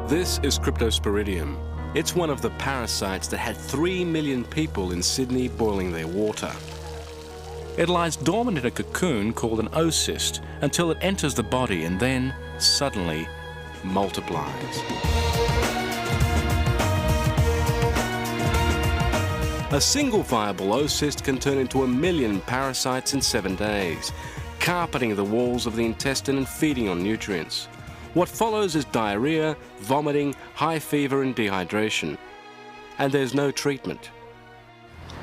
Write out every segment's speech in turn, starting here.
This is Cryptosporidium. It's one of the parasites that had 3 million people in Sydney boiling their water. It lies dormant in a cocoon called an oocyst until it enters the body and then, suddenly, multiplies. A single viable oocyst can turn into 1 million parasites in 7 days, carpeting the walls of the intestine and feeding on nutrients. What follows is diarrhea, vomiting, high fever and dehydration. And there's no treatment.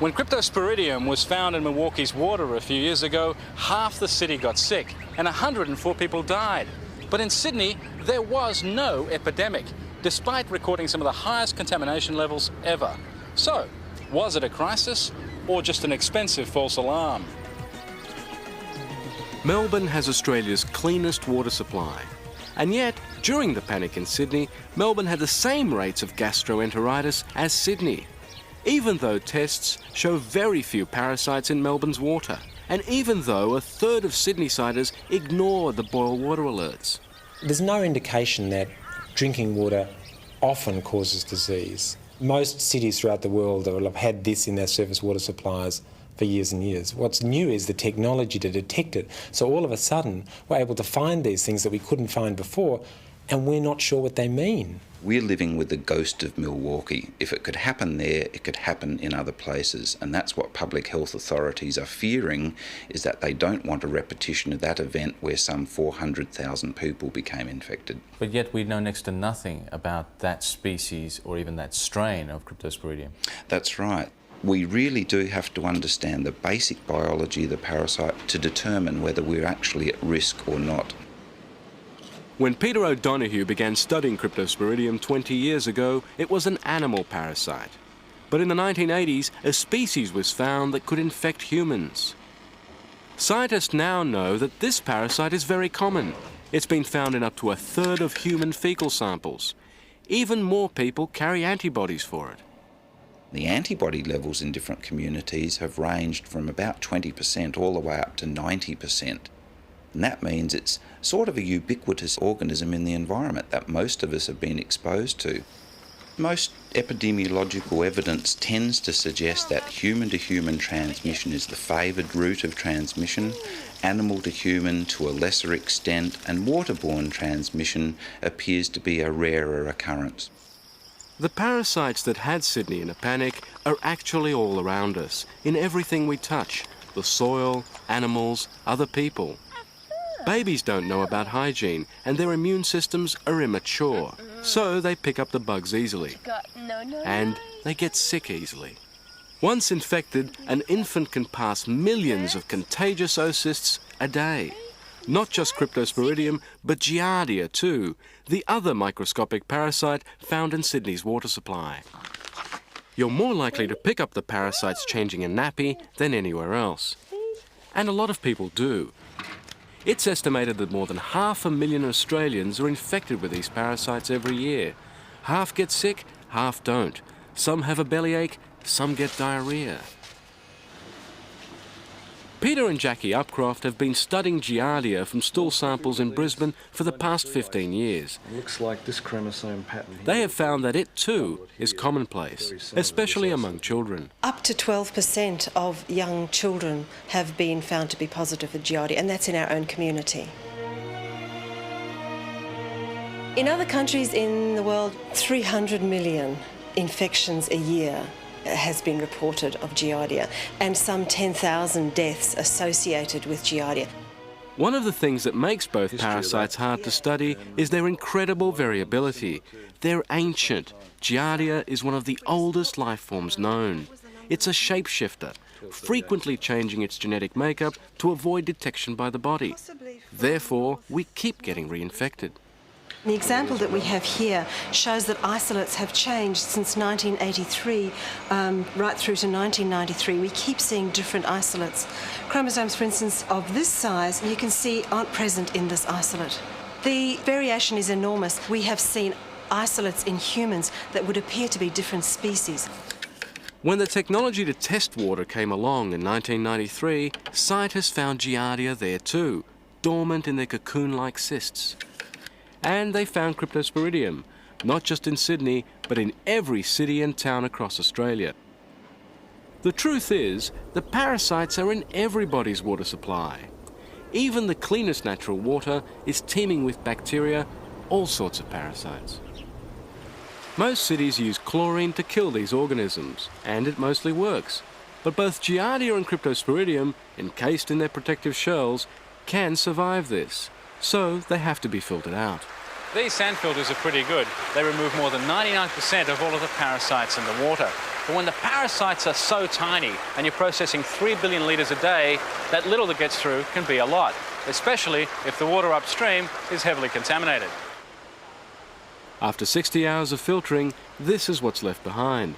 When Cryptosporidium was found in Milwaukee's water a few years ago, half the city got sick and 104 people died. But in Sydney, there was no epidemic, despite recording some of the highest contamination levels ever. So, was it a crisis or just an expensive false alarm? Melbourne has Australia's cleanest water supply. And yet, during the panic in Sydney, Melbourne had the same rates of gastroenteritis as Sydney, even though tests show very few parasites in Melbourne's water, and even though a third of Sydneysiders ignore the boil water alerts. There's no indication that drinking water often causes disease. Most cities throughout the world will have had this in their surface water supplies for years and years. What's new is the technology to detect it. So all of a sudden, we're able to find these things that we couldn't find before, and we're not sure what they mean. We're living with the ghost of Milwaukee. If it could happen there, it could happen in other places. And that's what public health authorities are fearing, is that they don't want a repetition of that event where some 400,000 people became infected. But yet we know next to nothing about that species or even that strain of Cryptosporidium. That's right. We really do have to understand the basic biology of the parasite to determine whether we're actually at risk or not. When Peter O'Donoghue began studying Cryptosporidium 20 years ago, it was an animal parasite. But in the 1980s, a species was found that could infect humans. Scientists now know that this parasite is very common. It's been found in up to a third of human fecal samples. Even more people carry antibodies for it. The antibody levels in different communities have ranged from about 20% all the way up to 90%. And that means it's sort of a ubiquitous organism in the environment that most of us have been exposed to. Most epidemiological evidence tends to suggest that human-to-human transmission is the favoured route of transmission, animal-to-human to a lesser extent, and waterborne transmission appears to be a rarer occurrence. The parasites that had Sydney in a panic are actually all around us, in everything we touch, the soil, animals, other people. Babies don't know about hygiene and their immune systems are immature, so they pick up the bugs easily. And they get sick easily. Once infected, an infant can pass millions of contagious oocysts a day. Not just Cryptosporidium, but Giardia too, the other microscopic parasite found in Sydney's water supply. You're more likely to pick up the parasites changing a nappy than anywhere else. And a lot of people do. It's estimated that more than 500,000 Australians are infected with these parasites every year. Half get sick, half don't. Some have a bellyache, some get diarrhea. Peter and Jackie Upcroft have been studying Giardia from stool samples in Brisbane for the past 15 years. It looks like this chromosome pattern here. They have found that it too is commonplace, especially among children. Up to 12% of young children have been found to be positive for Giardia, and that's in our own community. In other countries in the world, 300 million infections a year has been reported of Giardia, and some 10,000 deaths associated with Giardia. One of the things that makes both parasites hard to study is their incredible variability. They're ancient. Giardia is one of the oldest life forms known. It's a shapeshifter, frequently changing its genetic makeup to avoid detection by the body. Therefore, we keep getting reinfected. The example that we have here shows that isolates have changed since 1983 right through to 1993. We keep seeing different isolates. Chromosomes, for instance, of this size, you can see aren't present in this isolate. The variation is enormous. We have seen isolates in humans that would appear to be different species. When the technology to test water came along in 1993, scientists found Giardia there too, dormant in their cocoon-like cysts. And they found Cryptosporidium, not just in Sydney, but in every city and town across Australia. The truth is, the parasites are in everybody's water supply. Even the cleanest natural water is teeming with bacteria, all sorts of parasites. Most cities use chlorine to kill these organisms, and it mostly works. But both Giardia and Cryptosporidium, encased in their protective shells, can survive this, so they have to be filtered out. These sand filters are pretty good. They remove more than 99% of all of the parasites in the water. But when the parasites are so tiny and you're processing 3 billion litres a day, that little that gets through can be a lot, especially if the water upstream is heavily contaminated. After 60 hours of filtering, this is what's left behind.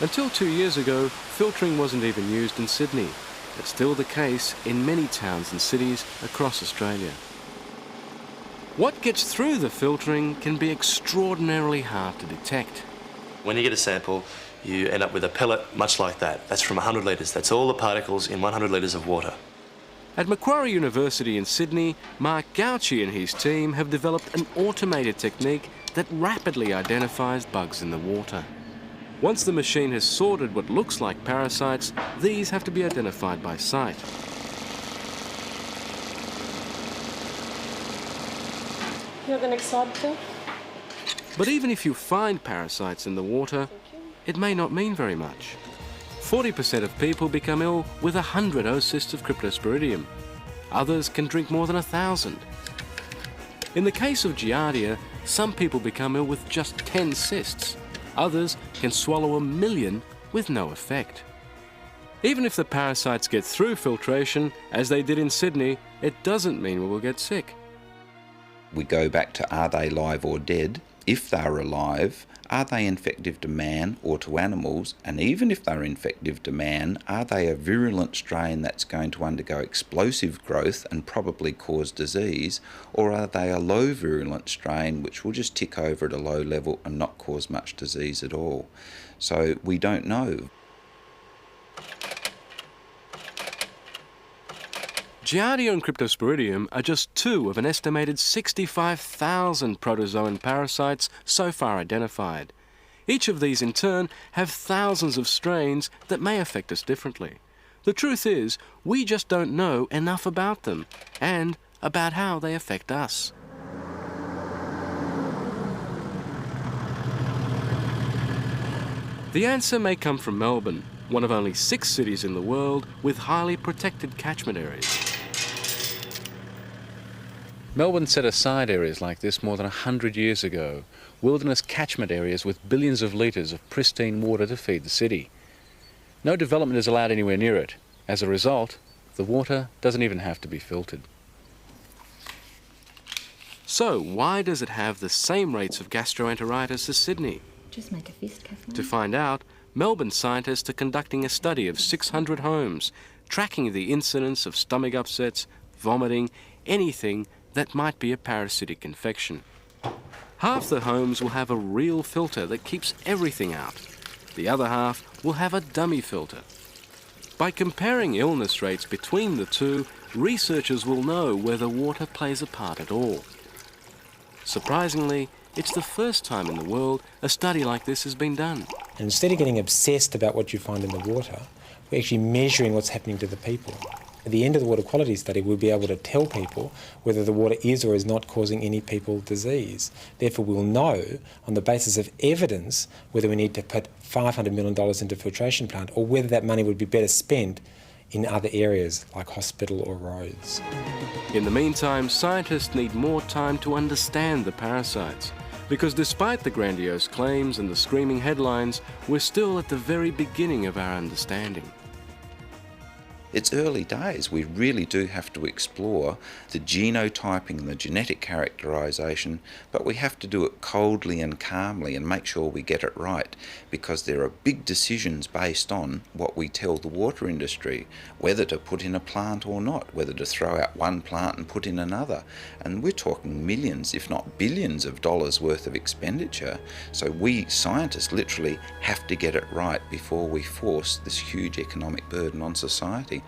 Until 2 years ago, filtering wasn't even used in Sydney. It's still the case in many towns and cities across Australia. What gets through the filtering can be extraordinarily hard to detect. When you get a sample, you end up with a pellet much like that. That's from 100 litres. That's all the particles in 100 litres of water. At Macquarie University in Sydney, Mark Gauci and his team have developed an automated technique that rapidly identifies bugs in the water. Once the machine has sorted what looks like parasites, these have to be identified by sight. You want the next slide, Phil? But even if you find parasites in the water, it may not mean very much. 40% of people become ill with 100 oocysts of Cryptosporidium. Others can drink more than 1,000. In the case of Giardia, some people become ill with just 10 cysts. Others can swallow 1 million with no effect. Even if the parasites get through filtration, as they did in Sydney, it doesn't mean we will get sick. We go back to, are they live or dead? If they're alive, are they infective to man or to animals? And even if they're infective to man, are they a virulent strain that's going to undergo explosive growth and probably cause disease? Or are they a low virulent strain which will just tick over at a low level and not cause much disease at all? So we don't know. Giardia and Cryptosporidium are just two of an estimated 65,000 protozoan parasites so far identified. Each of these in turn have thousands of strains that may affect us differently. The truth is, we just don't know enough about them and about how they affect us. The answer may come from Melbourne, one of only 6 cities in the world with highly protected catchment areas. Melbourne set aside areas like this more than 100 years ago, wilderness catchment areas with billions of litres of pristine water to feed the city. No development is allowed anywhere near it. As a result, the water doesn't even have to be filtered. So, why does it have the same rates of gastroenteritis as Sydney? Just make a fist, Kathleen. To find out, Melbourne scientists are conducting a study of 600 homes, tracking the incidence of stomach upsets, vomiting, anything that might be a parasitic infection. Half the homes will have a real filter that keeps everything out. The other half will have a dummy filter. By comparing illness rates between the two, researchers will know whether water plays a part at all. Surprisingly, it's the first time in the world a study like this has been done. And instead of getting obsessed about what you find in the water, we're actually measuring what's happening to the people. At the end of the water quality study, we'll be able to tell people whether the water is or is not causing any people disease. Therefore, we'll know, on the basis of evidence, whether we need to put $500 million into a filtration plant or whether that money would be better spent in other areas like hospital or roads. In the meantime, scientists need more time to understand the parasites, because despite the grandiose claims and the screaming headlines, we're still at the very beginning of our understanding. It's early days. We really do have to explore the genotyping and the genetic characterisation, but we have to do it coldly and calmly and make sure we get it right, because there are big decisions based on what we tell the water industry, whether to put in a plant or not, whether to throw out one plant and put in another. And we're talking millions, if not billions of dollars worth of expenditure. So we scientists literally have to get it right before we force this huge economic burden on society.